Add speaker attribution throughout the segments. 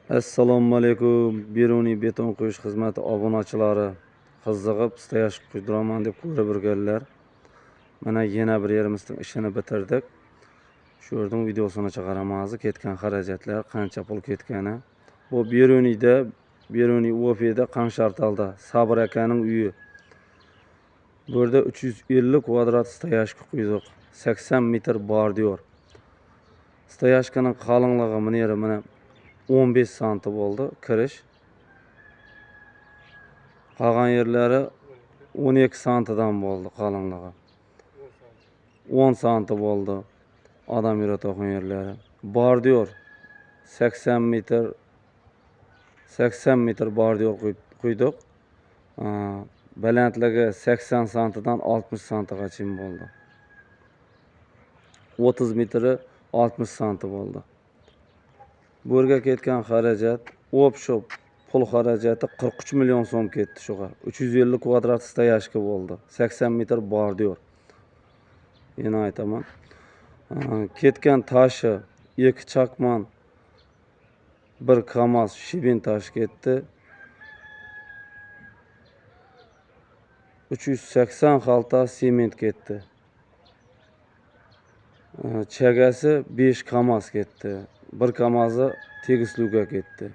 Speaker 1: Assalomu alaykum. Beruniy beton quyish xizmati obunachilari qiziqib stayash quydiroman deb ko'rib yurganlar. Mana yana bir yerimizning ishini bitirdik. Shu yerdan videosini chiqaramiz. Ketgan xarajatlar, qancha pul ketgani. Bu Beruniy Ofida Qanşartalda Sabir akaning uyi. Bu yerda 350 kvadrat stayashka quydik. 80 metr bordiyor. Stayashkaning qalinligi mana 15 santim oldu kirish. Qolgan yerlari 12 santidan bo'ldi qalinligi. 10 santim oldu odam yuradigan yerlari. Bordiyor 80 metr bordiyor quydik. Balandligi 80 santidan 60 santigacha bo'ldi. 30 metri 60 santim oldu. Bu yerga ketgan xarajat, opshop pul xarajati 43 milyon so'm ketdi shuga. 350 kvadrat stayashka bo'ldi. 80 metr bordiyor. Yana aytaman. Ketgan tashi 2 chakman, 1 kamaz shibin tash ketdi. 380 xalta sement ketdi. Chagasi 5 kamaz ketdi. 1 kamazı tegisluvga ketdi.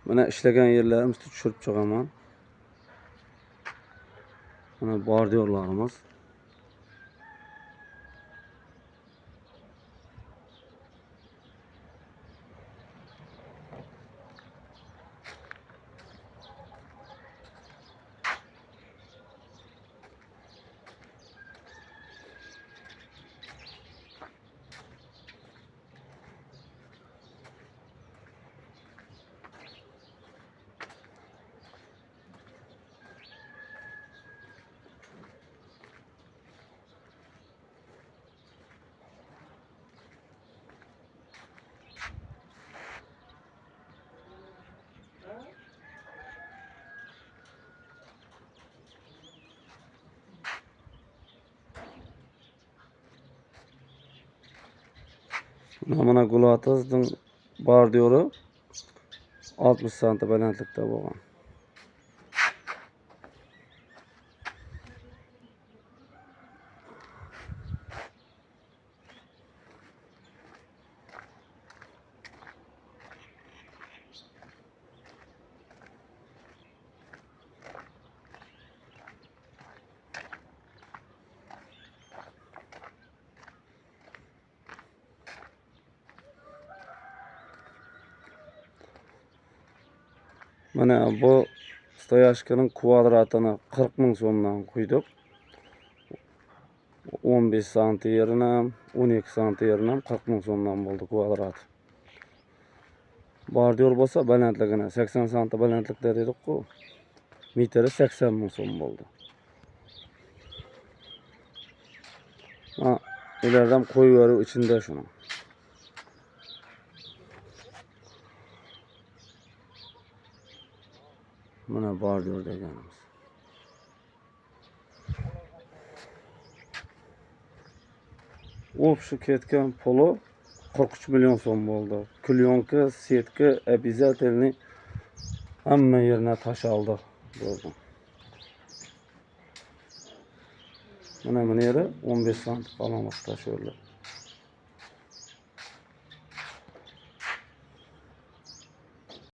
Speaker 1: Mana ishlagan yerlarimizni tushirib chiqaman. Mana bordiyorlarimiz. Mana Gulatovning bordiyori 60 santim balandlikda bo'lgan. Mana bu stayashkaning kvadratini 40 ming so'mdan quydik. 15 santim yerini ham, 12 santim yerini ham 40 ming so'mdan bo'ldi kvadrat. Bordiyor bo'lsa balandligini 80 santim balandlikda dedik-ku. Metri 80 ming so'm bo'ldi. Ha, ulardan qo'yib yuborib içinde shuni. Mana bordiyor deganimiz. Opshi ketgan puli 43 milyon so'm bo'ldi. Klyonka, setka, обязательный hamma yerine tash oldi. Mana yeri 15 santim qalinlikda sho'rlar.